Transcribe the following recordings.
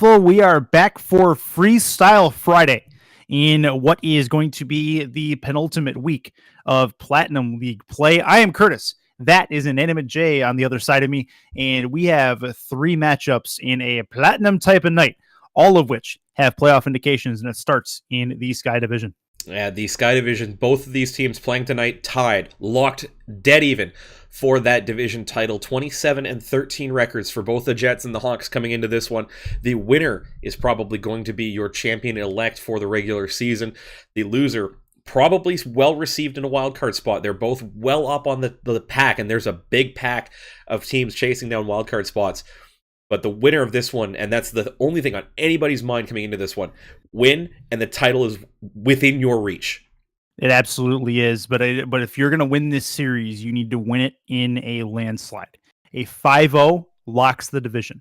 faithful. We are back for Freestyle Friday in what is going to be the penultimate week of Platinum League play. I am Curtis. That is Inanimate J on the other side of me, and we have 3 matchups in a Platinum type of night, all of which have playoff indications, and it starts in the Sky Division. Yeah, the Sky Division, both of these teams playing tonight, tied, locked, dead even for that division title. 27-13 records for both the Jets and the Hawks coming into this one. The winner is probably going to be your champion-elect for the regular season. The loser, probably well received in a wild card spot. They're both well up on the pack, and there's a big pack of teams chasing down wild card spots. But the winner of this one, and that's the only thing on anybody's mind coming into this one, win, and the title is within your reach. It absolutely is, but if you're going to win this series, you need to win it in a landslide. A 5-0 locks the division.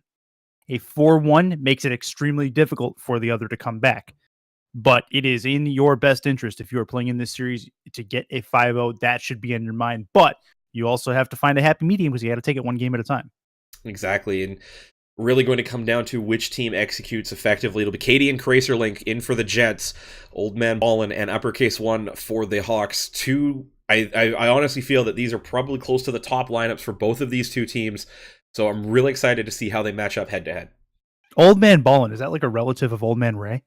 A 4-1 makes it extremely difficult for the other to come back. But it is in your best interest, if you are playing in this series, to get a 5-0. That should be in your mind. But you also have to find a happy medium, because you got to take it one game at a time. Exactly, and really going to come down to which team executes effectively. It'll be Katie and Cracerlink in for the Jets, Old Man Ballin and Uppercase 1 for the Hawks. I honestly feel that these are probably close to the top lineups for both of these two teams, so I'm really excited to see how they match up head-to-head. Old Man Ballin, is that like a relative of Old Man Ray?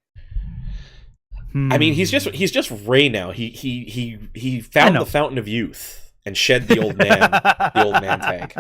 I mean, he's just Ray now. He found the fountain of youth and shed the old man tag.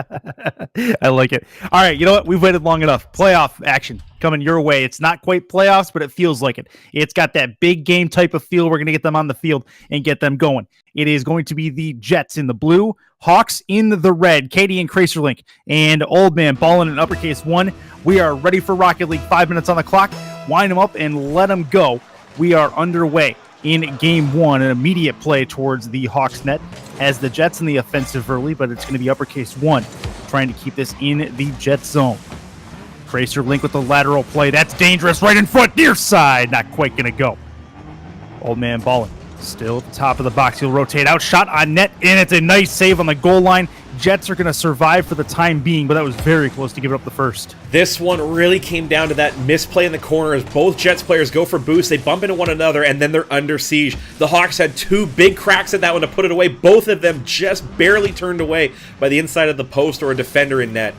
I like it. All right, you know what? We've waited long enough. Playoff action coming your way. It's not quite playoffs, but it feels like it. It's got that big game type of feel. We're going to get them on the field and get them going. It is going to be the Jets in the blue, Hawks in the red, Katie and Cracerlink, and Old Man Ballin in Uppercase 1. We are ready for Rocket League. 5 minutes on the clock. Wind them up and let them go. We are underway in Game 1, an immediate play towards the Hawks net as the Jets in the offensive early, but it's going to be Uppercase 1 trying to keep this in the Jet zone. Cracerlink with the lateral play. That's dangerous. Right in front, near side. Not quite going to go. Old Man Ballin still at the top of the box. He'll rotate out. Shot on net, and it's a nice save on the goal line. Jets are going to survive for the time being, but that was very close to giving up the first. This one really came down to that misplay in the corner as both Jets players go for boost. They bump into one another, and then they're under siege. The Hawks had 2 big cracks at that one to put it away. Both of them just barely turned away by the inside of the post or a defender in net.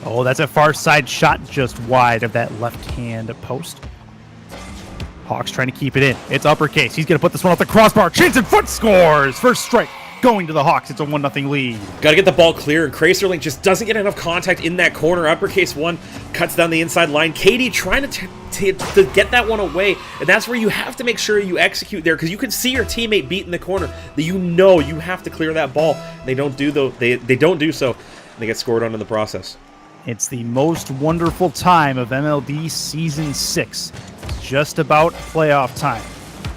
Oh, that's a far side shot just wide of that left-hand post. Hawks trying to keep it in. It's Uppercase. He's going to put this one off the crossbar. Chins and foot scores. First strike going to the Hawks. It's a 1-0 lead. Got to get the ball clear, and Cracerlink just doesn't get enough contact in that corner. Uppercase 1 cuts down the inside line. Katie trying to get that one away, and that's where you have to make sure you execute there, because you can see your teammate beat in the corner that you know you have to clear that ball. They don't do they don't do so, and they get scored on in the process. It's the most wonderful time of MLB Season 6. It's just about playoff time.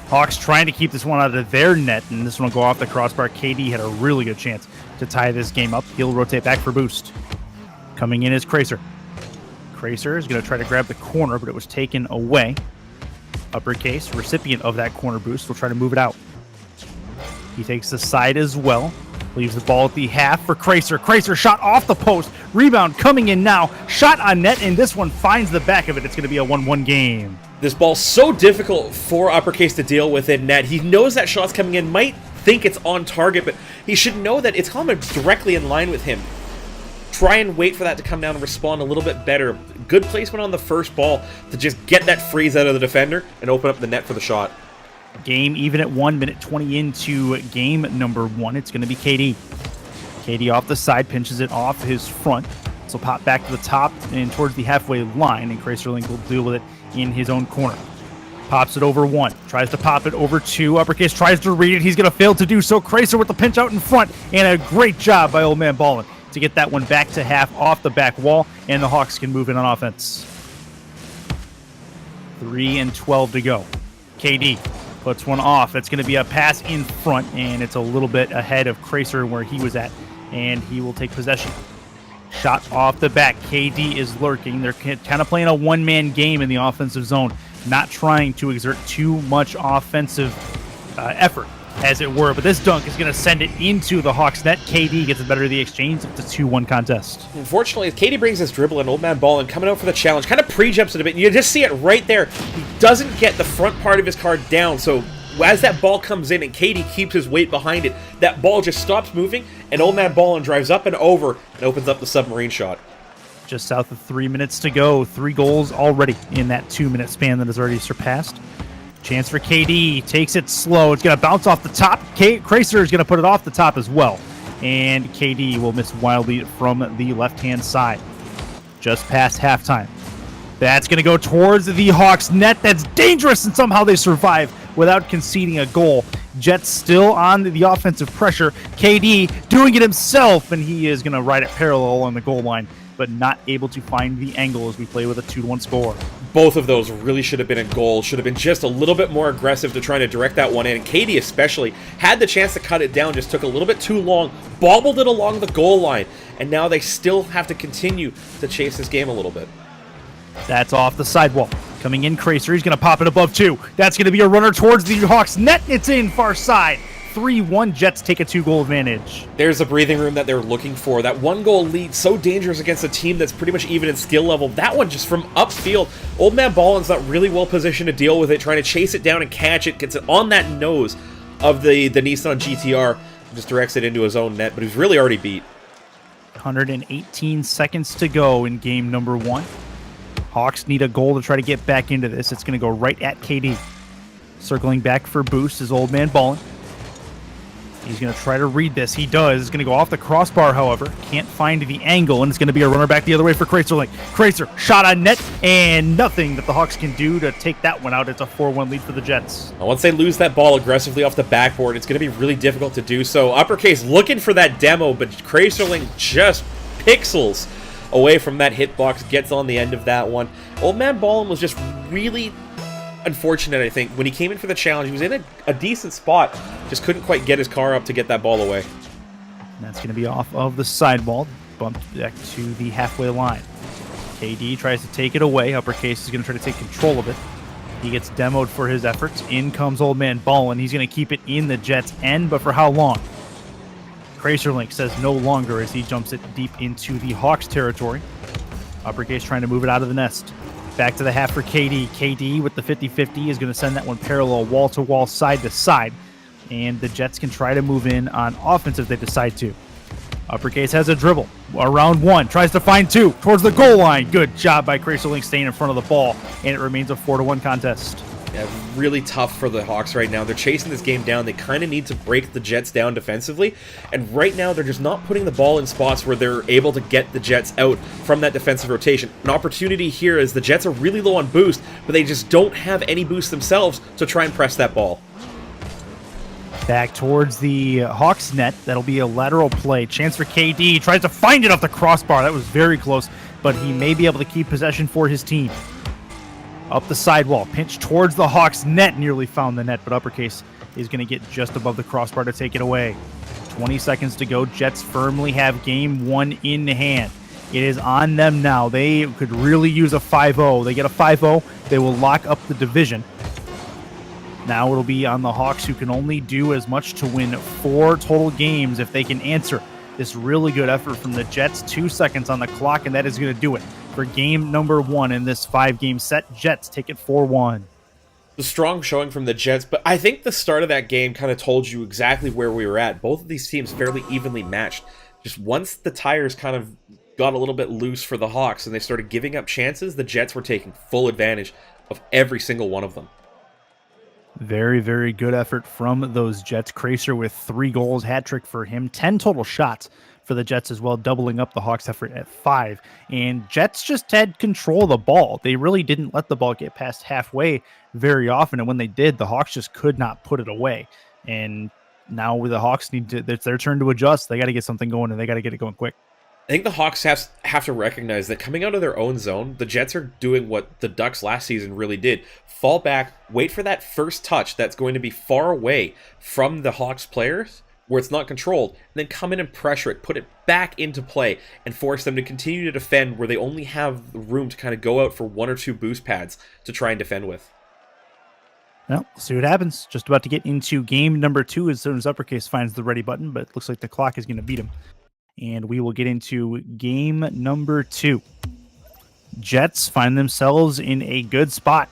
Hawks trying to keep this one out of their net, and this one will go off the crossbar. KD had a really good chance to tie this game up. He'll rotate back for boost. Coming in is Cracer. Cracer is going to try to grab the corner, but it was taken away. Uppercase, recipient of that corner boost, will try to move it out. He takes the side as well. Leaves the ball at the half for Cracer. Cracer shot off the post. Rebound coming in now. Shot on net, and this one finds the back of it. It's going to be a 1-1 game. This ball's so difficult for Uppercase to deal with in net. He knows that shot's coming in, might think it's on target, but he should know that it's coming directly in line with him. Try and wait for that to come down and respond a little bit better. Good placement on the first ball to just get that freeze out of the defender and open up the net for the shot. Game even at 1 minute 20 into game number 1. It's going to be KD. KD off the side, pinches it off his front. So pop back to the top and towards the halfway line, and Cracerlink will deal with it in his own corner. Pops it over 1. Tries to pop it over 2. Uppercase tries to read it. He's going to fail to do so. Cracer with the pinch out in front, and a great job by Old Man Ballin to get that one back to half off the back wall, and the Hawks can move in on offense. 3:12 to go. KD puts one off. It's going to be a pass in front, and it's a little bit ahead of Cracer where he was at, and he will take possession. Shot off the back. KD is lurking. They're kind of playing a one-man game in the offensive zone, not trying to exert too much offensive effort as it were. But this dunk is going to send it into the Hawks net. KD gets the better of the exchange. It's a 2-1 contest. Unfortunately, KD brings his dribble and Old Man Ballin coming out for the challenge. Kind of pre-jumps it a bit. You just see it right there. He doesn't get the front part of his card down, so as that ball comes in and KD keeps his weight behind it, that ball just stops moving, and Old Man Ballin drives up and over and opens up the submarine shot. Just south of 3 minutes to go. 3 goals already in that 2-minute span that is already surpassed. Chance for KD. Takes it slow. It's going to bounce off the top. Cracer is going to put it off the top as well. And KD will miss wildly from the left-hand side. Just past halftime. That's going to go towards the Hawks net. That's dangerous, and somehow they survive without conceding a goal. Jets still on the offensive pressure. KD doing it himself, and he is going to ride it parallel on the goal line, but not able to find the angle as we play with a 2-1 score. Both of those really should have been a goal. Should have been just a little bit more aggressive to try to direct that one in. And KD especially had the chance to cut it down, just took a little bit too long, bobbled it along the goal line, and now they still have to continue to chase this game a little bit. That's off the sidewall. Coming in, Cracer. He's going to pop it above 2. That's going to be a runner towards the Hawks net. It's in far side. 3-1. Jets take a 2-goal advantage. There's the breathing room that they're looking for. That 1-goal lead, so dangerous against a team that's pretty much even in skill level. That one just from upfield. Old Man Ballin's not really well positioned to deal with it, trying to chase it down and catch it. Gets it on that nose of the Nissan GTR. Just directs it into his own net, but he's really already beat. 118 seconds to go in game number 1. Hawks need a goal to try to get back into this. It's going to go right at KD. Circling back for boost is Old Man Ballin. He's going to try to read this. He does. It's going to go off the crossbar, however. Can't find the angle, and it's going to be a runner back the other way for Cracer. Cracer, shot on net, and nothing that the Hawks can do to take that one out. It's a 4-1 lead for the Jets. Once they lose that ball aggressively off the backboard, it's going to be really difficult to do so. Uppercase looking for that demo, but Cracerling just pixels away from that hitbox, gets on the end of that one. Old Man Ballin was just really unfortunate, I think. When he came in for the challenge, he was in a decent spot, just couldn't quite get his car up to get that ball away. And that's going to be off of the sidewall, bumped back to the halfway line. KD tries to take it away. Uppercase is going to try to take control of it. He gets demoed for his efforts. In comes Old Man Ballin. He's going to keep it in the Jets' end, but for how long? Cracerlink says no longer as he jumps it deep into the Hawks territory. Uppercase trying to move it out of the nest. Back to the half for KD. KD with the 50-50 is going to send that one parallel wall-to-wall, side-to-side. And the Jets can try to move in on offense if they decide to. Uppercase has a dribble. Around 1. Tries to find 2. Towards the goal line. Good job by Cracerlink staying in front of the ball. And it remains a 4-1 contest. Yeah, really tough for the Hawks right now. They're chasing this game down. They kind of need to break the Jets down defensively. And right now, they're just not putting the ball in spots where they're able to get the Jets out from that defensive rotation. An opportunity here is the Jets are really low on boost, but they just don't have any boost themselves to try and press that ball. Back towards the Hawks net. That'll be a lateral play. Chance for KD. Tries to find it off the crossbar. That was very close, but he may be able to keep possession for his team. Up the sidewall, pinch towards the Hawks net, nearly found the net, but Uppercase is going to get just above the crossbar to take it away. 20 seconds to go. Jets firmly have game 1 in hand. It is on them now. They could really use a 5-0. They get a 5-0, they will lock up the division. Now it'll be on the Hawks, who can only do as much to win 4 total games if they can answer this really good effort from the Jets. 2 seconds on the clock, and that is going to do it for game number 1 in this 5-game set. Jets take it 4-1. The strong showing from the Jets, but I think the start of that game kind of told you exactly where we were at. Both of these teams fairly evenly matched. Just once the tires kind of got a little bit loose for the Hawks and they started giving up chances, the Jets were taking full advantage of every single one of them. Very, very good effort from those Jets. Cracer with 3 goals, hat trick for him. 10 total shots for the Jets as well, doubling up the Hawks' effort at 5. And Jets just had control of the ball. They really didn't let the ball get past halfway very often, and when they did, the Hawks just could not put it away. And now the Hawks it's their turn to adjust. They got to get something going, and they got to get it going quick. I think the Hawks have to recognize that coming out of their own zone, the Jets are doing what the Ducks last season really did. Fall back, wait for that first touch that's going to be far away from the Hawks players, where it's not controlled, and then come in and pressure it, put it back into play, and force them to continue to defend where they only have the room to kind of go out for 1 or 2 boost pads to try and defend with. Well, we'll see what happens. Just about to get into game number 2 as soon as Uppercase finds the ready button, but it looks like the clock is going to beat him. And we will get into game number 2. Jets find themselves in a good spot.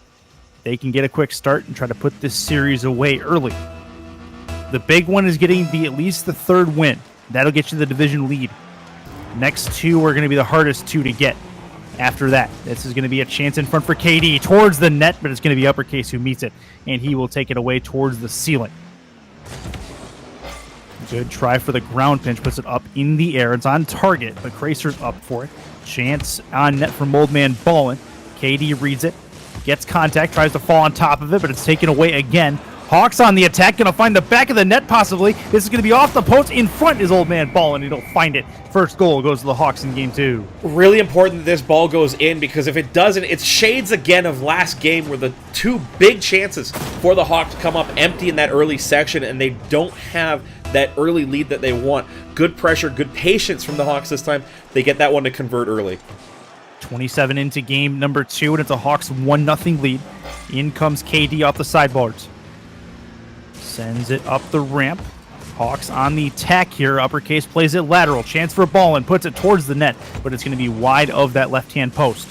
They can get a quick start and try to put this series away early. The big one is getting at least the 3rd win. That'll get you the division lead. Next 2 are going to be the hardest 2 to get. After that, this is going to be a chance in front for KD towards the net, but it's going to be Uppercase who meets it, and he will take it away towards the ceiling. Good try for the ground pinch, puts it up in the air. It's on target, but Cracer's up for it. Chance on net from Old Man Ballin. KD reads it, gets contact, tries to fall on top of it, but it's taken away again. Hawks on the attack, going to find the back of the net possibly. This is going to be off the post. In front is Old Man Ballin, and he'll find it. First goal goes to the Hawks in game 2. Really important that this ball goes in, because if it doesn't, it's shades again of last game where the 2 big chances for the Hawks come up empty in that early section, and they don't have that early lead that they want. Good pressure, good patience from the Hawks this time. They get that one to convert early. 27 into game number 2, and it's a Hawks 1-0 lead. In comes KD off the sideboards. Sends it up the ramp. Hawks on the attack here. Uppercase plays it lateral. Chance for a ball and puts it towards the net, but it's going to be wide of that left-hand post.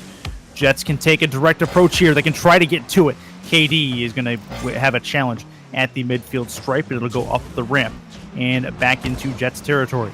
Jets can take a direct approach here. They can try to get to it. KD is going to have a challenge at the midfield stripe, but it'll go up the ramp and back into Jets territory.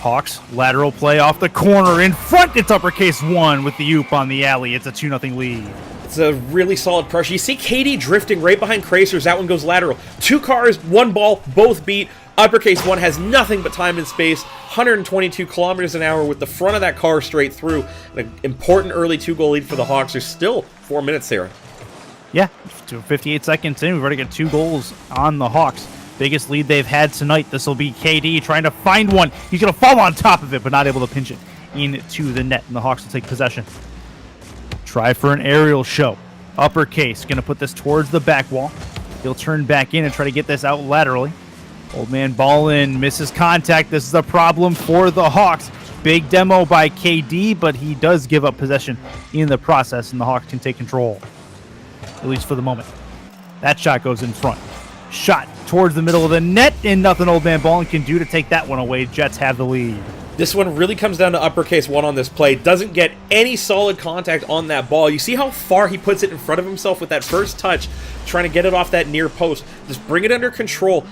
Hawks, lateral play off the corner. In front, it's Uppercase 1 with the oop on the alley. It's a 2-0 lead. It's a really solid pressure. You see KD drifting right behind Cracers. That one goes lateral. 2 cars, 1 ball, both beat. Uppercase 1 has nothing but time and space. 122 kilometers an hour with the front of that car straight through. An important early 2-goal lead for the Hawks. There's still 4 minutes there. Yeah, 58 seconds in. We've already got 2 goals on the Hawks. Biggest lead they've had tonight. This will be KD trying to find one. He's going to fall on top of it, but not able to pinch it into the net, and the Hawks will take possession. Try for an aerial show. Uppercase going to put this towards the back wall. He'll turn back in and try to get this out laterally. Old Man Ballin misses contact. This is a problem for the Hawks. Big demo by KD, but he does give up possession in the process, and the Hawks can take control, at least for the moment. That shot goes in front. Shot towards the middle of the net, and nothing Old Man Ballin can do to take that one away. Jets have the lead. This one really comes down to Uppercase 1 on this play. Doesn't get any solid contact on that ball. You see how far he puts it in front of himself with that first touch, trying to get it off that near post. Just bring it under control.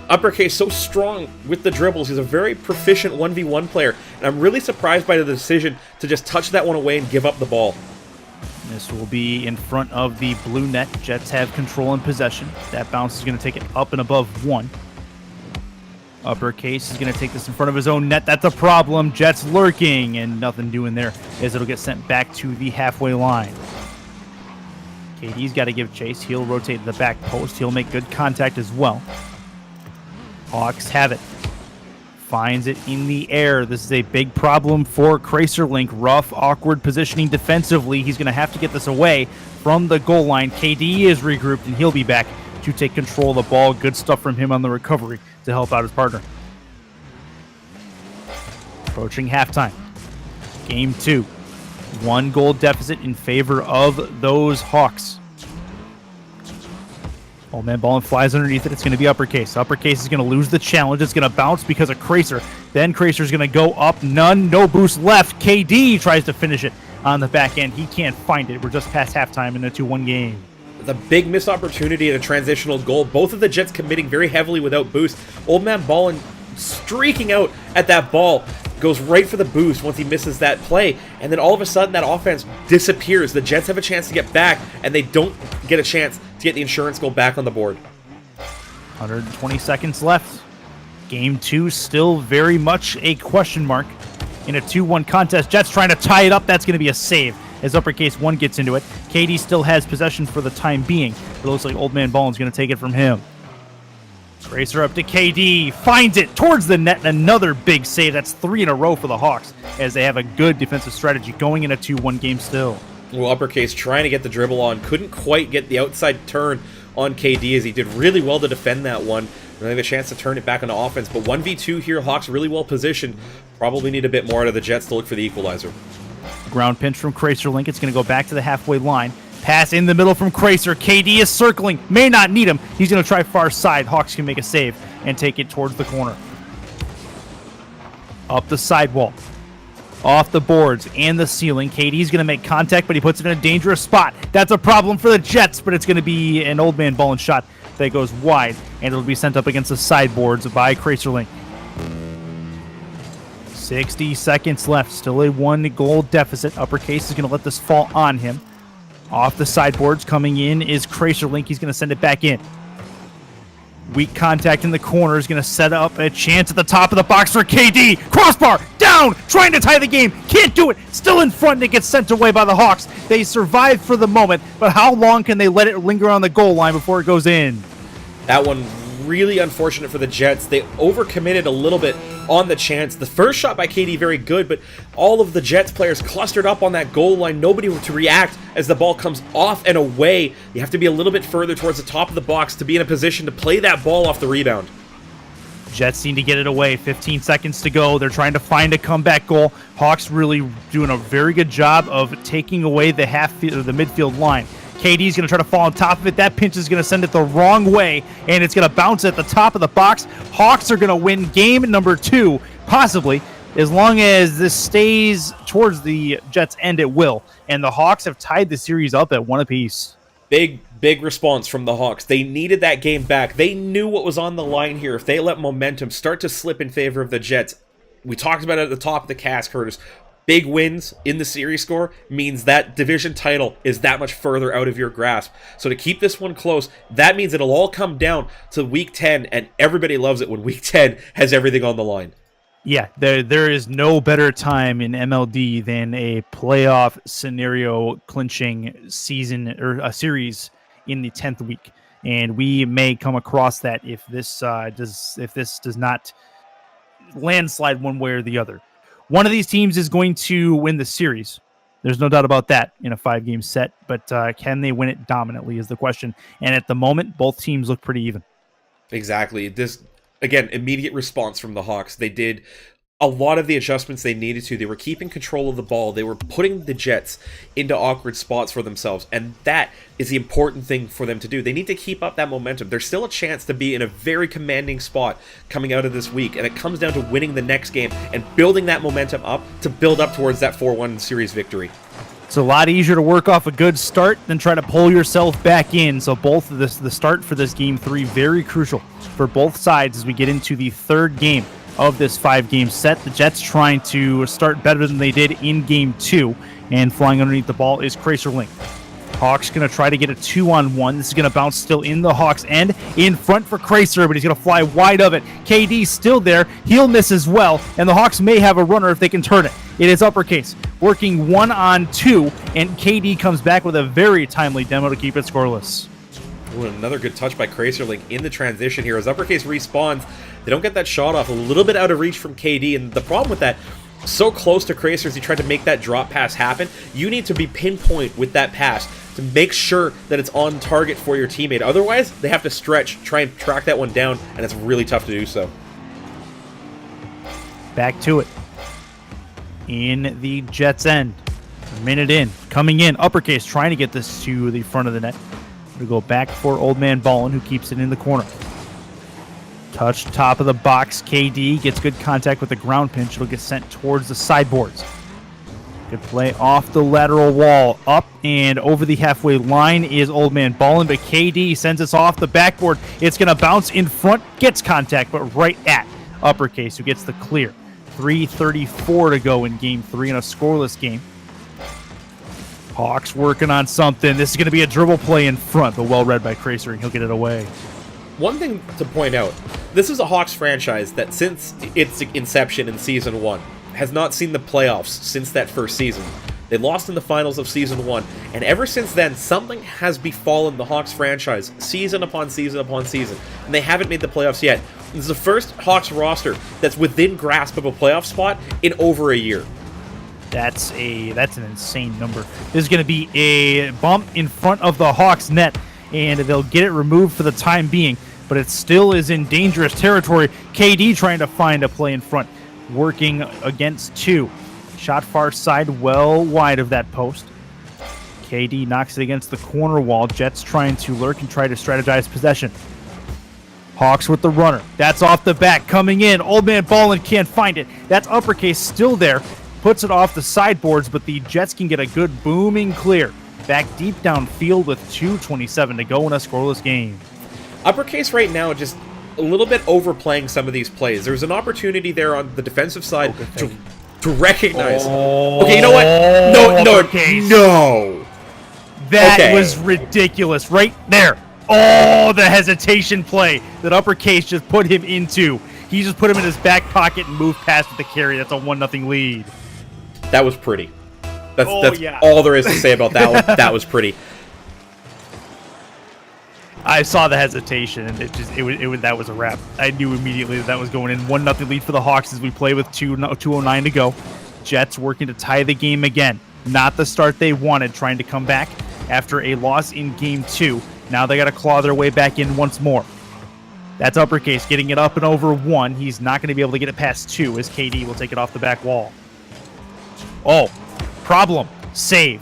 Uppercase so strong with the dribbles. He's a very proficient 1v1 player, and I'm really surprised by the decision to just touch that one away and give up the ball. This will be in front of the blue net. Jets have control and possession. That bounce is going to take it up and above 1. Uppercase is going to take this in front of his own net. That's a problem. Jets lurking, and nothing doing there as it'll get sent back to the halfway line. KD's got to give chase. He'll rotate to the back post. He'll make good contact as well. Hawks have it. Finds it in the air. This is a big problem for Cracerlink. Rough, awkward positioning defensively. He's going to have to get this away from the goal line. KD is regrouped, and he'll be back to take control of the ball. Good stuff from him on the recovery to help out his partner. Approaching halftime. Game 2. 1-goal deficit in favor of those Hawks. Old Man Ballin flies underneath it. It's going to be Uppercase. Uppercase is going to lose the challenge. It's going to bounce because of Cracer. Then Cracer's going to go up. No boost left. KD tries to finish it on the back end. He can't find it. We're just past halftime in a 2-1 game. The big missed opportunity at a transitional goal. Both of the Jets committing very heavily without boost. Old Man Ballin streaking out at that ball. Goes right for the boost once he misses that play. And then all of a sudden that offense disappears. The Jets have a chance to get back, and they don't get a chance to get the insurance goal back on the board. 120 seconds left. Game 2 still very much a question mark in a 2-1 contest. Jets trying to tie it up. That's going to be a save as Uppercase 1 gets into it. KD still has possession for the time being. It looks like Old Man Ballin's going to take it from him. Racer up to KD. Finds it towards the net. Another big save. That's 3 in a row for the Hawks as they have a good defensive strategy going in a 2-1 game still. Well, Uppercase trying to get the dribble on. Couldn't quite get the outside turn on KD as he did really well to defend that one. Really have a chance to turn it back into offense. But 1v2 here, Hawks really well positioned. Probably need a bit more out of the Jets to look for the equalizer. Ground pinch from Cracerlink. It's going to go back to the halfway line. Pass in the middle from Cracer. KD is circling. May not need him. He's going to try far side. Hawks can make a save and take it towards the corner. Up the sidewall. Off the boards and the ceiling. KD's going to make contact, but he puts it in a dangerous spot. That's a problem for the Jets, but it's going to be an old man ball and shot that goes wide, and it'll be sent up against the sideboards by Cracerlink. 60 seconds left. Still a 1-goal deficit. Uppercase is going to let this fall on him. Off the sideboards, coming in is Cracerlink. He's going to send it back in. Weak contact in the corner is going to set up a chance at the top of the box for KD. Crossbar down, trying to tie the game. Can't do it. Still in front. It gets sent away by the Hawks. They survive for the moment, but how long can they let it linger on the goal line before it goes in? That one really unfortunate for the Jets. They overcommitted a little bit on the chance. The first shot by KD, very good, but all of the Jets players clustered up on that goal line. Nobody to react as the ball comes off and away. You have to be a little bit further towards the top of the box to be in a position to play that ball off the rebound. Jets need to get it away. 15 seconds to go. They're trying to find a comeback goal. Hawks really doing a very good job of taking away the midfield line. KD's going to try to fall on top of it. That pinch is going to send it the wrong way, and it's going to bounce at the top of the box. Hawks are going to win game number 2, possibly, as long as this stays towards the Jets' end, it will. And the Hawks have tied the series up at 1 apiece. Big response from the Hawks. They needed that game back. They knew what was on the line here. If they let momentum start to slip in favor of the Jets, we talked about it at the top of the cast, Curtis. Big wins in the series score means that division title is that much further out of your grasp. So to keep this one close, that means it'll all come down to Week 10, and everybody loves it when Week 10 has everything on the line. Yeah, there is no better time in MLD than a playoff scenario clinching season or a series in the 10th week, and we may come across that if this does not landslide one way or the other. One of these teams is going to win the series. There's no doubt about that in a 5-game set, but can they win it dominantly is the question. And at the moment, both teams look pretty even. Exactly. This, again, immediate response from the Hawks. They did a lot of the adjustments they needed to. They were keeping control of the ball. They were putting the Jets into awkward spots for themselves, and that is the important thing for them to do. They need to keep up that momentum. There's still a chance to be in a very commanding spot coming out of this week, and it comes down to winning the next game and building that momentum up to build up towards that 4-1 series victory. It's a lot easier to work off a good start than try to pull yourself back in. So both of the start for this game 3, very crucial for both sides as we get into the 3rd game of this 5-game set. The Jets trying to start better than they did in game 2, and flying underneath the ball is Cracerlink. Hawks going to try to get a 2-on-1. This is going to bounce still in the Hawks' end. In front for Cracer, but he's going to fly wide of it. KD still there. He'll miss as well, and the Hawks may have a runner if they can turn it. It is Uppercase working 1-on-2, and KD comes back with a very timely demo to keep it scoreless. Ooh, another good touch by Cracerlink in the transition here. As Uppercase respawns, they don't get that shot off. A little bit out of reach from KD, and the problem with that, so close to Cracer as he tried to make that drop pass happen, you need to be pinpoint with that pass to make sure that it's on target for your teammate. Otherwise, they have to stretch, try and track that one down, and it's really tough to do so. Back to it. In the Jets' end. A minute in. Coming in. Uppercase trying to get this to the front of the net. We'll go back for Old Man Ballin, who keeps it in the corner. Touch top of the box. KD gets good contact with the ground pinch. It'll get sent towards the sideboards. Good play off the lateral wall. Up and over the halfway line is Old Man Ballin, but KD sends us off the backboard. It's going to bounce in front. Gets contact, but right at Uppercase, who gets the clear. 3:34 to go in game 3 in a scoreless game. Hawks working on something. This is going to be a dribble play in front, but well read by Cracer, and he'll get it away. One thing to point out, this is a Hawks franchise that since its inception in Season 1 has not seen the playoffs since that first season. They lost in the finals of Season 1, and ever since then, something has befallen the Hawks franchise season upon season upon season, and they haven't made the playoffs yet. This is the first Hawks roster that's within grasp of a playoff spot in over a year. That's an insane number. This is going to be a bump in front of the Hawks net, and they'll get it removed for the time being, but it still is in dangerous territory. KD trying to find a play in front, working against 2. Shot far side, well wide of that post. KD knocks it against the corner wall. Jets trying to lurk and try to strategize possession. Hawks with the runner. That's off the back. Coming in. Old man Ballin can't find it. That's uppercase still there. Puts it off the sideboards, but the Jets can get a good booming clear. Back deep downfield with 2:27 to go in a scoreless game. Uppercase right now just a little bit overplaying some of these plays. There's an opportunity there on the defensive side to recognize. Okay, you know what? No. That was ridiculous right there. Oh, the hesitation play that Uppercase just put him into. He just put him in his back pocket and moved past with the carry. That's a 1-0 lead. That was pretty. That's all there is to say about that one. That was pretty. I saw the hesitation, and that was a wrap. I knew immediately that was going in. 1-0 lead for the Hawks as we play with 2:09 to go. Jets working to tie the game again. Not the start they wanted, trying to come back after a loss in Game 2. Now they got to claw their way back in once more. That's Uppercase getting it up and over 1. He's not going to be able to get it past 2 as KD will take it off the back wall. Oh, problem. Save.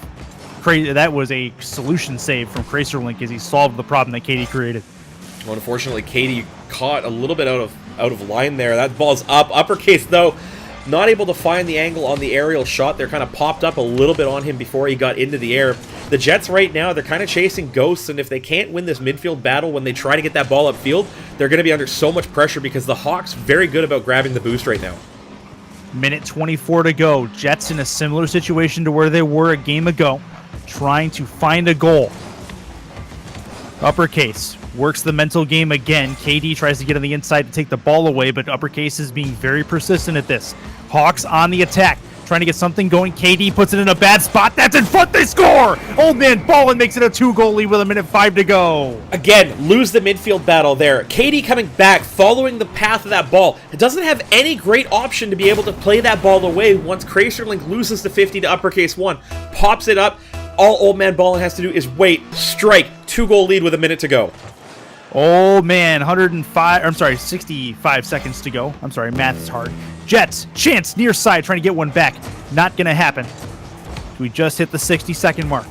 That was a solution save from Cracerlink as he solved the problem that KD created. Well, unfortunately, KD caught a little bit out of line there. That ball's up. Uppercase, though, not able to find the angle on the aerial shot. They're kind of popped up a little bit on him before he got into the air. The Jets right now, they're kind of chasing ghosts, and if they can't win this midfield battle when they try to get that ball upfield, they're going to be under so much pressure because the Hawks very good about grabbing the boost right now. Minute 24 to go. Jets in a similar situation to where they were a game ago, trying to find a goal. Uppercase works the mental game again. KD tries to get on the inside to take the ball away, but Uppercase is being very persistent at this. Hawks on the attack, trying to get something going. KD puts it in a bad spot. That's in front. They score! Old man Ballin makes it a 2-goal lead with 1:05 to go. Again, lose the midfield battle there. KD coming back, following the path of that ball. It doesn't have any great option to be able to play that ball away once Cracerlink loses the 50 to Uppercase 1. Pops it up. All Old Man Ballin has to do is wait, strike, 2-goal lead with a minute to go. Oh man, 65 seconds to go. I'm sorry, math is hard. Jets, chance, near side, trying to get one back. Not going to happen. We just hit the 60-second mark.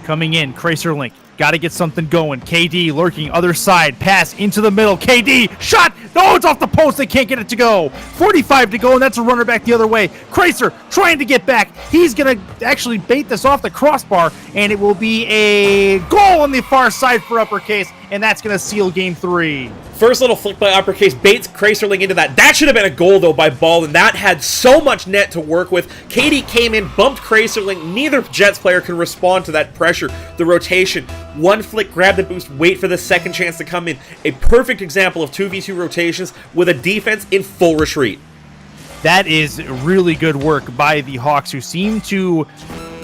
Coming in, Cracerlink. Got to get something going. KD lurking, other side, pass into the middle. KD, shot! No, it's off the post. They can't get it to go. 45 to go, and that's a runner back the other way. Cracer trying to get back. He's going to actually bait this off the crossbar, and it will be a goal on the far side for Uppercase, and that's going to seal Game 3. First little flick by Uppercase baits Cracerling into that. That should have been a goal, though, by Ballin. That had so much net to work with. KD came in, bumped Cracerling. Neither Jets player can respond to that pressure, the rotation. One flick, grab the boost, wait for the second chance to come in. A perfect example of 2v2 rotations with a defense in full retreat. That is really good work by the Hawks, who seem to...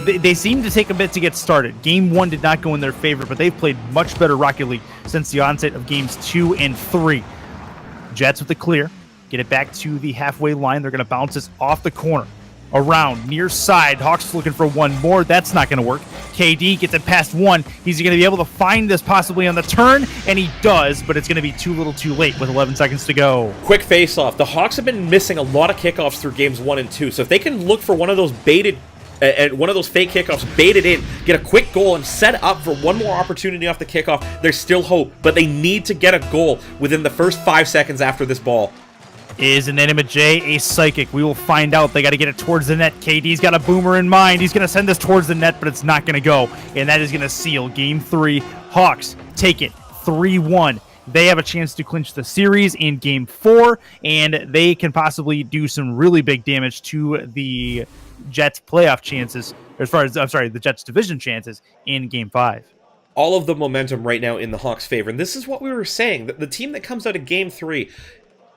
They seem to take a bit to get started. Game 1 did not go in their favor, but they've played much better Rocket League since the onset of Games 2 and 3. Jets with the clear. Get it back to the halfway line. They're going to bounce this off the corner. Around, near side. Hawks looking for one more. That's not going to work. KD gets it past 1. He's going to be able to find this possibly on the turn, and he does, but it's going to be too little too late with 11 seconds to go. Quick face-off. The Hawks have been missing a lot of kickoffs through Games 1 and 2, so if they can look for one of those baited and one of those fake kickoffs, bait it in, get a quick goal, and set up for one more opportunity off the kickoff, there's still hope, but they need to get a goal within the first 5 seconds after this ball. Is an Enema J a psychic? We will find out. They got to get it towards the net. KD's got a boomer in mind. He's going to send this towards the net, but it's not going to go, and that is going to seal Game 3. Hawks take it 3-1. They have a chance to clinch the series in Game 4, and they can possibly do some really big damage to the Jets' playoff chances, as far as, the Jets' division chances in Game 5. All of the momentum right now in the Hawks' favor, and this is what we were saying. The team that comes out of Game 3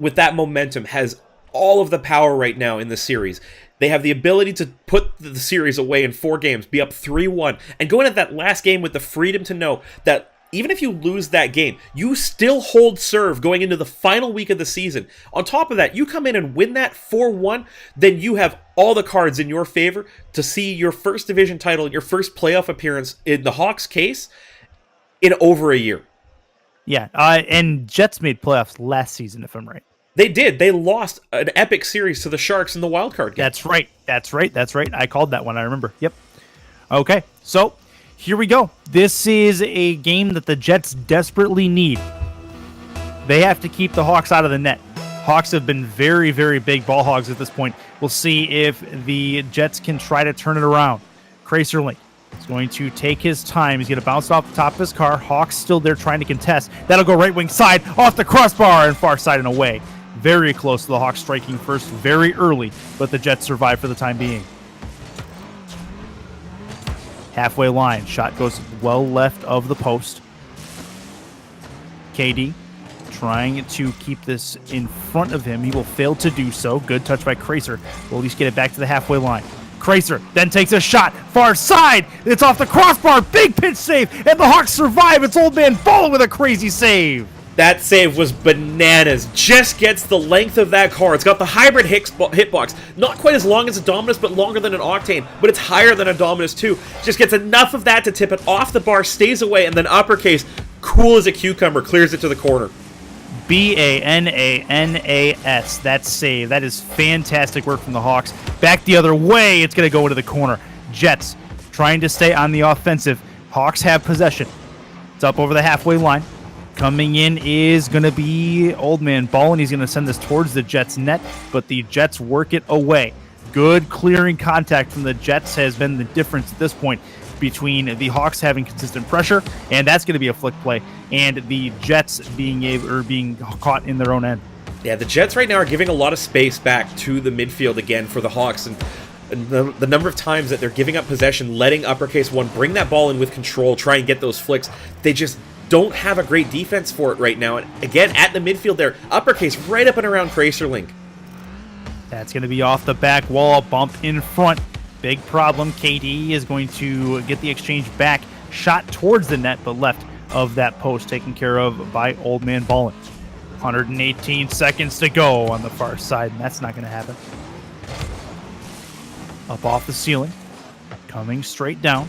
with that momentum has all of the power right now in the series. They have the ability to put the series away in 4 games, be up 3-1, and go into that last game with the freedom to know that even if you lose that game, you still hold serve going into the final week of the season. On top of that, you come in and win that 4-1, then you have all the cards in your favor to see your first division title, your first playoff appearance in the Hawks' case in over a year. Yeah, and Jets made playoffs last season, if I'm right. They did. They lost an epic series to the Sharks in the wildcard game. That's right. I called that one. I remember. Yep. Okay, so here we go. This is a game that the Jets desperately need. They have to keep the Hawks out of the net. Hawks have been very, very big ball hogs at this point. We'll see if the Jets can try to turn it around. Kraserlink is going to take his time. He's going to bounce off the top of his car. Hawks still there trying to contest. That'll go right wing side, off the crossbar, and far side and away. Very close to the Hawks striking first very early, but the Jets survive for the time being. Halfway line. Shot goes well left of the post. KD trying to keep this in front of him. He will fail to do so. Good touch by Kraser. We'll at least get it back to the halfway line. Kraser then takes a shot. Far side. It's off the crossbar. Big pinch save. And the Hawks survive. It's Old Man Ballin with a crazy save. That save was bananas. Just gets the length of that car. It's got the hybrid hitbox. Not quite as long as a Dominus, but longer than an Octane. But it's higher than a Dominus too. Just gets enough of that to tip it off the bar, stays away, and then uppercase, cool as a cucumber, clears it to the corner. Bananas. That save. That is fantastic work from the Hawks. Back the other way. It's going to go into the corner. Jets trying to stay on the offensive. Hawks have possession. It's up over the halfway line. Coming in is going to be Old Man Ballin. He's going to send this towards the Jets' net, but the Jets work it away. Good clearing contact from the Jets has been the difference at this point between the Hawks having consistent pressure, and that's going to be a flick play, and the Jets being caught in their own end. Yeah, the Jets right now are giving a lot of space back to the midfield again for the Hawks, and the number of times that they're giving up possession, letting uppercase one bring that ball in with control, try and get those flicks, they just don't have a great defense for it right now. And again, at the midfield there, uppercase right up and around Kraserlink. That's going to be off the back wall, bump in front. Big problem. KD is going to get the exchange back, shot towards the net, but left of that post, taken care of by Old Man Ballin. 118 seconds to go on the far side, and that's not going to happen. Up off the ceiling, coming straight down.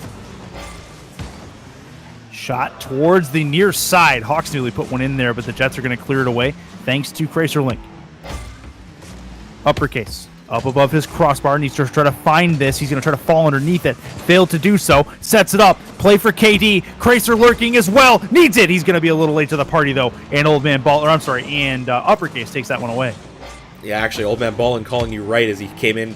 Shot towards the near side. Hawks nearly put one in there, but the Jets are going to clear it away thanks to Kraserlink. Uppercase. Up above his crossbar. Needs to try to find this. He's going to try to fall underneath it. Failed to do so. Sets it up. Play for KD. Kraser lurking as well. Needs it. He's going to be a little late to the party, though. And Old Man Ballin, and Uppercase takes that one away. Yeah, actually, Old Man Ballin calling you right as he came in,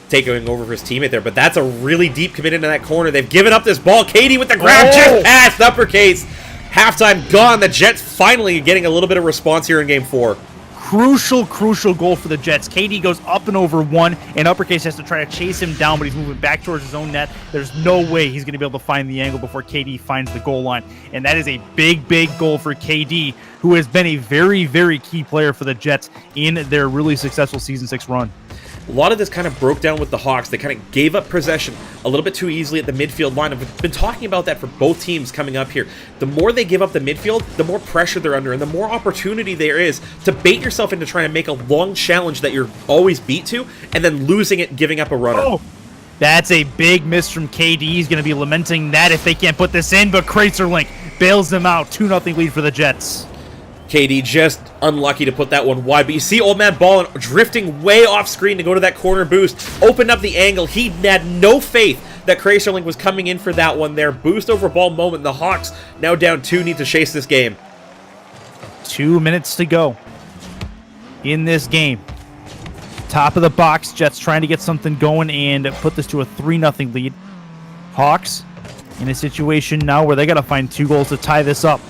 taking over for his teammate there, but that's a really deep commit into that corner. They've given up this ball. KD with the grab, just past Uppercase. Halftime gone. The Jets finally getting a little bit of response here in Game 4. Crucial goal for the Jets. KD goes up and over one, and Uppercase has to try to chase him down, but he's moving back towards his own net. There's no way he's going to be able to find the angle before KD finds the goal line, and that is a big goal for KD, who has been a very, very key player for the Jets in their really successful Season 6 run. A lot of this kind of broke down with the Hawks. They kind of gave up possession a little bit too easily at the midfield line. I've been talking about that for both teams coming up here. The more they give up the midfield, the more pressure they're under, and the more opportunity there is to bait yourself into trying to make a long challenge that you're always beat to, and then losing it, giving up a runner. Oh, that's a big miss from KD. He's going to be lamenting that if they can't put this in, but Kraserlink bails them out. 2-0 lead for the Jets. KD just unlucky to put that one wide, but you see Old Man Ballin drifting way off screen to go to that corner boost, opened up the angle. He had no faith that Kraserlink was coming in for that one there. Boost over ball moment. The Hawks now down 2, need to chase this game. 2 minutes to go in this game. Top of the box, Jets trying to get something going and put this to a 3-0 lead. Hawks in a situation now where they got to find 2 goals to tie this up.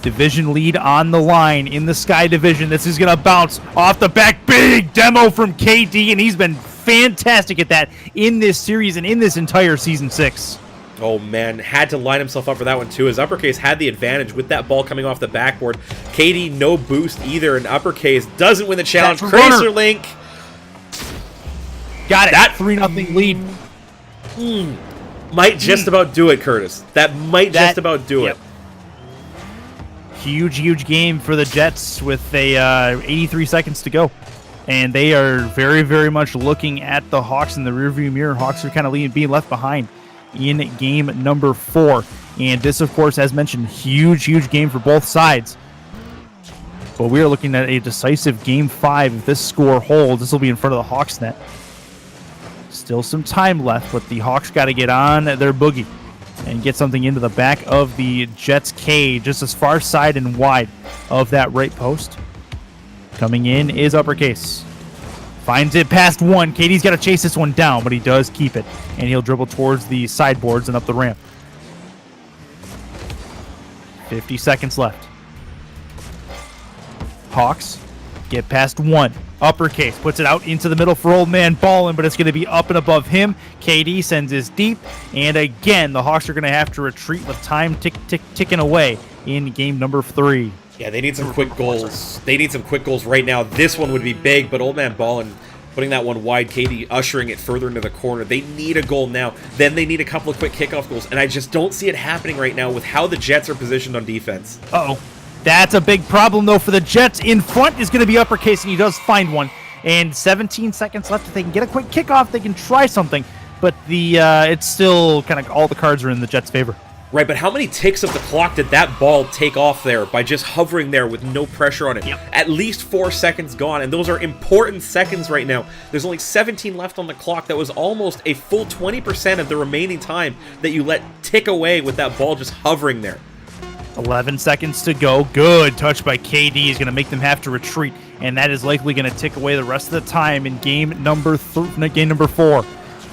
Division lead on the line in the Sky Division. This is going to bounce off the back. Big demo from KD, and he's been fantastic at that in this series and in this entire Season 6. Oh, man. Had to line himself up for that one, too. His Uppercase had the advantage with that ball coming off the backboard. KD, no boost either, and Uppercase doesn't win the challenge. Kraserlink. Got it. That 3-0 lead. Might just about do it, Curtis. That might just about do it. Huge game for the Jets with 83 seconds to go. And they are very, very much looking at the Hawks in the rearview mirror. Hawks are kind of being left behind in game number 4. And this, of course, as mentioned, huge game for both sides. But we are looking at a decisive game 5. If this score holds, this will be in front of the Hawks net. Still some time left, but the Hawks got to get on their boogie and get something into the back of the Jets' cage, just as far side and wide of that right post. Coming in is Uppercase. Finds it past one. KD's got to chase this one down, but he does keep it. And he'll dribble towards the sideboards and up the ramp. 50 seconds left. Hawks get past one. Uppercase puts it out into the middle for old man Ballin, but it's going to be up and above him. KD sends his deep, and again, the Hawks are going to have to retreat with time ticking away in game number 3. Yeah, they need some quick goals. They need some quick goals right now. This one would be big, but old man Ballin putting that one wide, KD ushering it further into the corner. They need a goal now. Then they need a couple of quick kickoff goals, and I just don't see it happening right now with how the Jets are positioned on defense. Uh-oh. That's a big problem, though, for the Jets. In front is going to be Uppercase, and he does find one. And 17 seconds left. If they can get a quick kickoff, they can try something. But it's still kind of all the cards are in the Jets' favor. Right, but how many ticks of the clock did that ball take off there by just hovering there with no pressure on it? Yep. At least 4 seconds gone, and those are important seconds right now. There's only 17 left on the clock. That was almost a full 20% of the remaining time that you let tick away with that ball just hovering there. 11 seconds to go. Good touch by KD is going to make them have to retreat, and that is likely going to tick away the rest of the time in game number 4.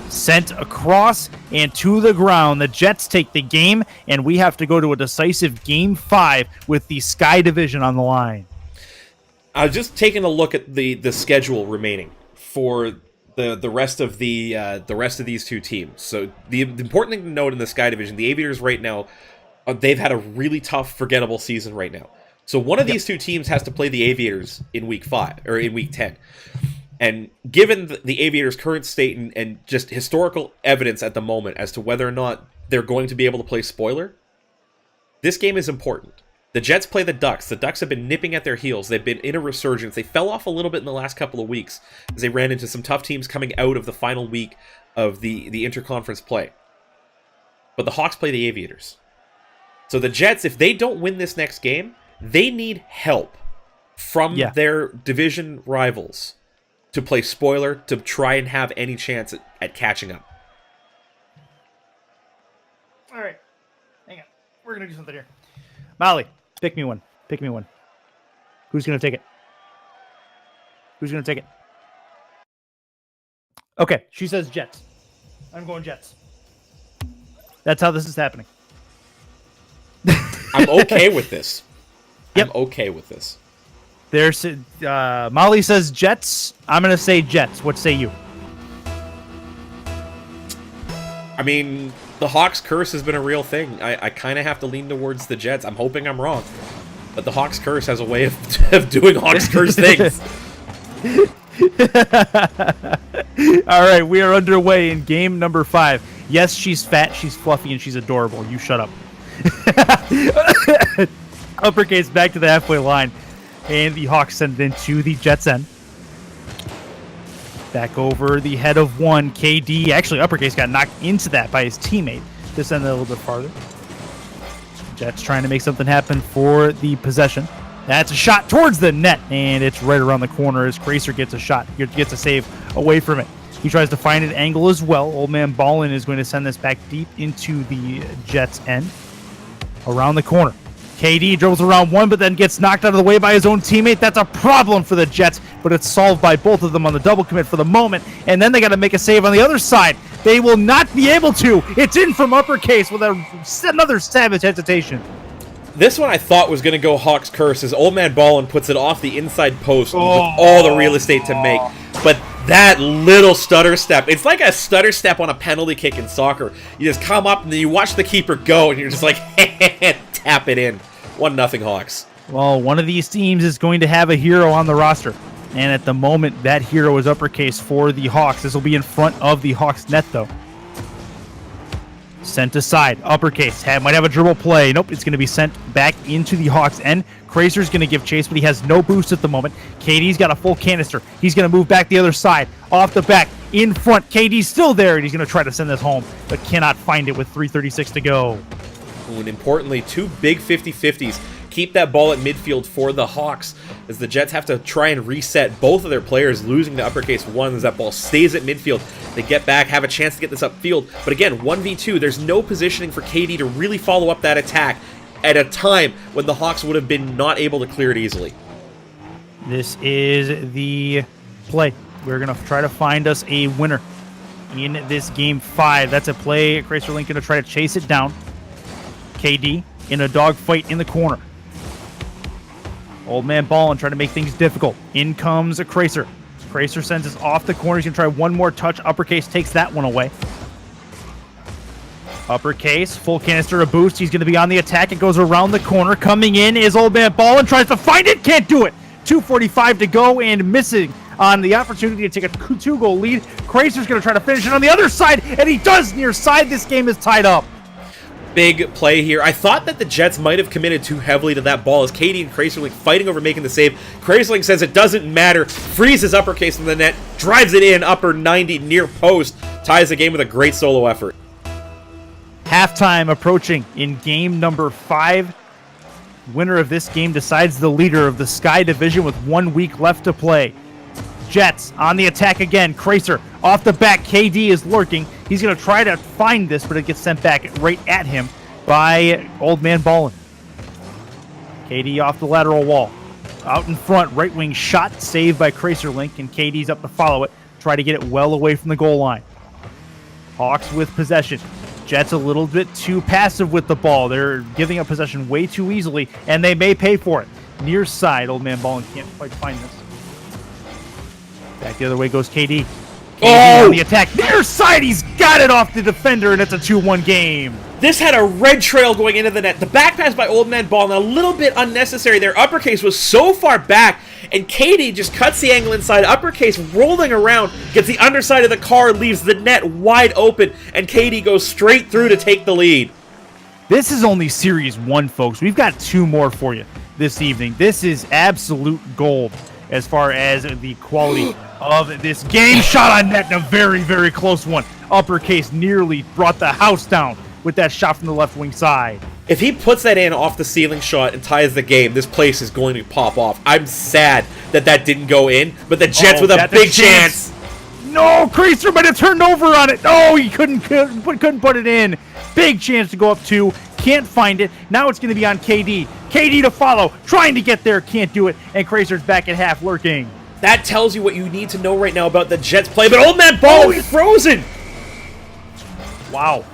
Sent across and to the ground. The Jets take the game, and we have to go to a decisive game 5 with the Sky Division on the line. I was just taking a look at the schedule remaining for the rest of these two teams. So the important thing to note in the Sky Division, the Aviators right now, they've had a really tough, forgettable season right now. So one of these two teams has to play the Aviators in week 5 or in week 10. And given the Aviators' current state and just historical evidence at the moment as to whether or not they're going to be able to play spoiler, this game is important. The Jets play the Ducks. The Ducks have been nipping at their heels. They've been in a resurgence. They fell off a little bit in the last couple of weeks as they ran into some tough teams coming out of the final week of the interconference play. But the Hawks play the Aviators. So the Jets, if they don't win this next game, they need help from their division rivals to play spoiler, to try and have any chance at catching up. All right. Hang on. We're going to do something here. Molly, pick me one. Pick me one. Who's going to take it? Who's going to take it? Okay, she says Jets. I'm going Jets. That's how this is happening. I'm okay with this. Yep. I'm okay with this. There's Molly says Jets. I'm going to say Jets. What say you? I mean, the Hawks curse has been a real thing. I kind of have to lean towards the Jets. I'm hoping I'm wrong. But the Hawks curse has a way of doing Hawks curse things. All right, we are underway in game number 5. Yes, she's fat, she's fluffy, and she's adorable. You shut up. Uppercase back to the halfway line. And the Hawks send it into the Jets' end. Back over the head of one. KD, actually, Uppercase got knocked into that by his teammate. Just send it a little bit farther. Jets trying to make something happen for the possession. That's a shot towards the net, and it's right around the corner as Cracer gets a shot. Gets a save away from it. He tries to find an angle as well. Old man Ballin is going to send this back deep into the Jets' end. Around the corner. KD dribbles around one, but then gets knocked out of the way by his own teammate. That's a problem for the Jets, but it's solved by both of them on the double commit for the moment. And then they got to make a save on the other side. They will not be able to. It's in from Uppercase with another savage hesitation. This one I thought was going to go Hawks curse as Old Man Ballin puts it off the inside post with all the real estate to make. But that little stutter step, it's like a stutter step on a penalty kick in soccer. You just come up and then you watch the keeper go and you're just like, tap it in. 1-0 Hawks. Well, one of these teams is going to have a hero on the roster. And at the moment, that hero is Uppercase for the Hawks. This will be in front of the Hawks net, though. Sent aside. Uppercase might have a dribble play. Nope, it's going to be sent back into the Hawks end. Cracer's going to give chase, but he has no boost at the moment. KD's got a full canister. He's going to move back the other side. Off the back. In front. KD's still there, and he's going to try to send this home, but cannot find it with 3:36 to go. And importantly, 2 big 50-50s. keep that ball at midfield for the Hawks, as the Jets have to try and reset both of their players, losing to uppercase 1 as that ball stays at midfield. They get back, have a chance to get this upfield, but again, 1v2, there's no positioning for KD to really follow up that attack at a time when the Hawks would have been not able to clear it easily. This is the play. We're going to try to find us a winner in this game 5. That's a play. Cracer Link going to try to chase it down. KD in a dogfight in the corner. Old man Ballin trying to make things difficult. In comes a Cracer. Cracer sends us off the corner. He's going to try one more touch. Uppercase takes that one away. Uppercase, full canister, a boost. He's going to be on the attack. It goes around the corner. Coming in is Old Man Ballin. Tries to find it. Can't do it. 2:45 to go and missing on the opportunity to take a 2-goal lead. Cracer's going to try to finish it on the other side, and he does near side. This game is tied up. Big play here. I thought that the Jets might have committed too heavily to that ball as KD and Cracerling fighting over making the save. Cracerling says it doesn't matter, freezes uppercase in the net, drives it in, upper 90 near post, ties the game with a great solo effort. Halftime approaching in game number 5. Winner of this game decides the leader of the Sky Division with 1 week left to play. Jets on the attack again. Cracer off the back. KD is lurking. He's going to try to find this, but it gets sent back right at him by Old Man Ballin. KD off the lateral wall. Out in front, right wing shot saved by Cracer Link, and KD's up to follow it. Try to get it well away from the goal line. Hawks with possession. Jets a little bit too passive with the ball. They're giving up possession way too easily, and they may pay for it. Near side, Old Man Ballin can't quite find this. Back the other way goes KD. KD on the attack. Near side, he's got it off the defender, and it's a 2-1 game. This had a red trail going into the net. The back pass by Old Man Ballin, a little bit unnecessary there. Uppercase was so far back, and KD just cuts the angle inside. Uppercase rolling around, gets the underside of the car, leaves the net wide open, and KD goes straight through to take the lead. This is only Series 1, folks. We've got 2 more for you this evening. This is absolute gold as far as the quality of this game. Shot on net and a very, very close one. Uppercase nearly brought the house down with that shot from the left wing side. If he puts that in off the ceiling shot and ties the game, this place is going to pop off. I'm sad that that didn't go in, but the Jets with a big chance. No, Cracer might have turned over on it. No, he couldn't put it in. Big chance to go up 2. Can't find it. Now it's going to be on KD. KD to follow. Trying to get there. Can't do it. And Cracer's back at half lurking. That tells you what you need to know right now about the Jets play, but Old Man Ballin is frozen. Wow.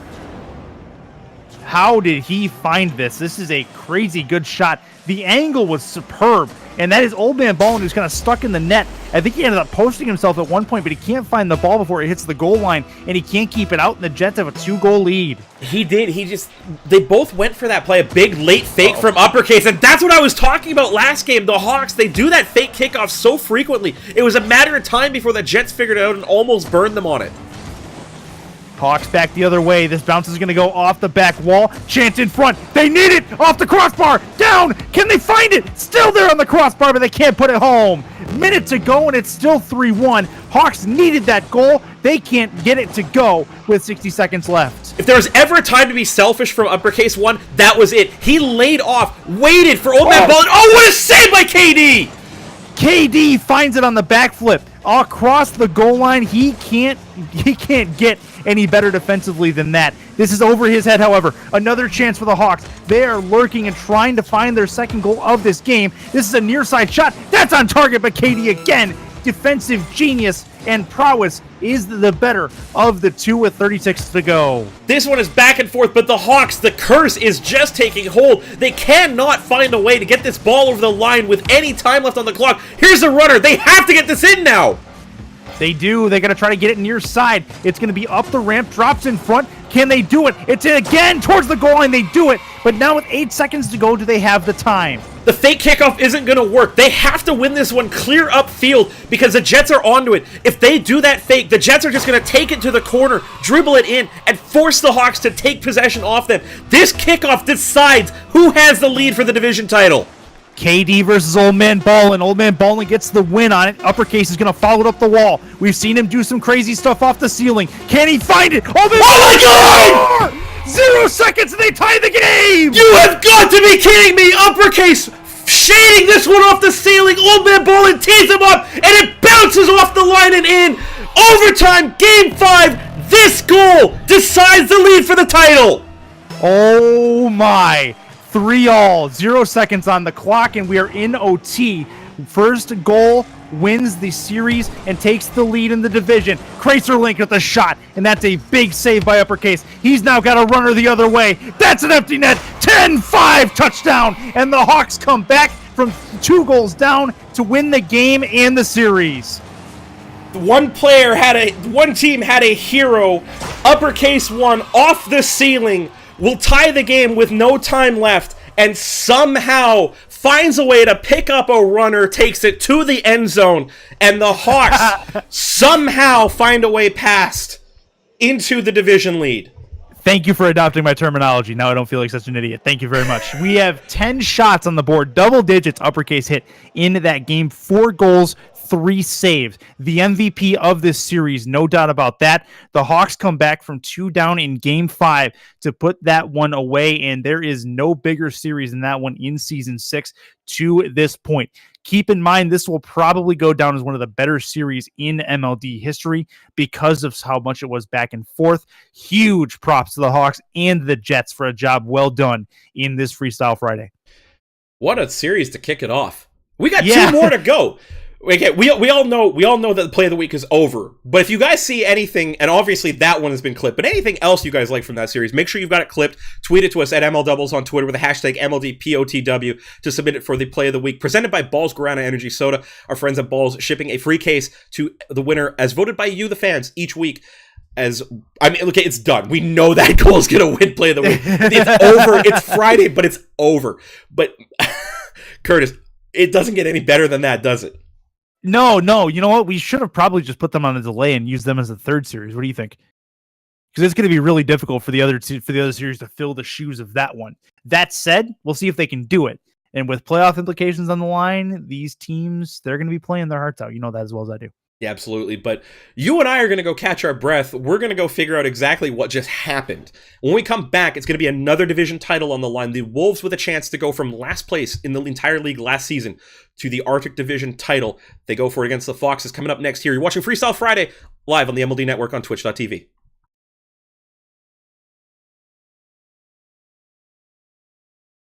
How did he find this? This is a crazy good shot. The angle was superb, and that is Old Man Ballin who's kind of stuck in the net. I think he ended up posting himself at one point, but he can't find the ball before it hits the goal line, and he can't keep it out, and the Jets have a 2-goal lead. He did. They both went for that play, a big late fake from Uppercase, and that's what I was talking about last game. The Hawks, they do that fake kickoff so frequently. It was a matter of time before the Jets figured it out and almost burned them on it. Hawks back the other way. This bounce is going to go off the back wall. Chance in front. They need it. Off the crossbar. Down. Can they find it? Still there on the crossbar, but they can't put it home. Minute to go, and it's still 3-1. Hawks needed that goal. They can't get it to go with 60 seconds left. If there was ever a time to be selfish from Uppercase 1, that was it. He laid off, waited for Old Man Ballin. Oh, what a save by KD! KD finds it on the backflip. Across the goal line, he can't get any better defensively than that. This is over his head, however. Another chance for the Hawks. They are lurking and trying to find their second goal of this game. This is a near side shot. That's on target, but KD again. Defensive genius and prowess is the better of the 2 with 36 to go. This one is back and forth, but the Hawks, the curse is just taking hold. They cannot find a way to get this ball over the line with any time left on the clock. Here's the runner. They have to get this in now. They do. They're going to try to get it near side. It's going to be up the ramp, drops in front. Can they do it? It's in again towards the goal line. They do it. But now with 8 seconds to go, do they have the time? The fake kickoff isn't going to work. They have to win this one clear upfield because the Jets are onto it. If they do that fake, the Jets are just going to take it to the corner, dribble it in, and force the Hawks to take possession off them. This kickoff decides who has the lead for the division title. KD versus Old Man Ballin. Old Man Ballin gets the win on it. Uppercase is going to follow it up the wall. We've seen him do some crazy stuff off the ceiling. Can he find it? Oh my God! 0 seconds and they tie the game! You have got to be kidding me! Uppercase shading this one off the ceiling. Old man Bolin tees him up, and it bounces off the line and in. Overtime, game 5. This goal decides the lead for the title. Oh my. 3-all. 0 seconds on the clock, and we are in OT. First goal wins the series and takes the lead in the division. Kraserlink with a shot, and that's a big save by Uppercase. He's now got a runner the other way. That's an empty net. 10-5 touchdown, and the Hawks come back from 2 goals down to win the game and the series. One team had a hero. Uppercase won off the ceiling, will tie the game with no time left, and somehow finds a way to pick up a runner, takes it to the end zone, and the Hawks somehow find a way past into the division lead. Thank you for adopting my terminology. Now I don't feel like such an idiot. Thank you very much. We have 10 shots on the board, double digits, Uppercase hit in that game, 4 goals, 3 saves. The MVP of this series, no doubt about that. The Hawks come back from 2 down in game 5 to put that one away, and there is no bigger series than that one in season 6 to this point. Keep in mind, this will probably go down as one of the better series in MLD history because of how much it was back and forth. Huge props to the Hawks and the Jets for a job well done in this Freestyle Friday. What a series to kick it off. We got 2 more to go. Okay, we all know that the play of the week is over. But if you guys see anything, and obviously that one has been clipped, but anything else you guys like from that series, make sure you've got it clipped. Tweet it to us at MLDoubles on Twitter with the hashtag MLDPOTW to submit it for the play of the week. Presented by Balls Guarana Energy Soda. Our friends at Balls shipping a free case to the winner as voted by you, the fans, each week. Okay, it's done. We know that goal is going to win play of the week. It's over. It's Friday, but it's over. But Curtis, it doesn't get any better than that, does it? No. You know what? We should have probably just put them on a delay and used them as a third series. What do you think? Because it's going to be really difficult for the other series to fill the shoes of that one. That said, we'll see if they can do it. And with playoff implications on the line, these teams, they're going to be playing their hearts out. You know that as well as I do. Yeah, absolutely. But you and I are going to go catch our breath. We're going to go figure out exactly what just happened. When we come back, it's going to be another division title on the line. The Wolves with a chance to go from last place in the entire league last season to the Arctic Division title. They go for it against the Foxes. Coming up next here, you're watching Freestyle Friday live on the MLD Network on Twitch.tv.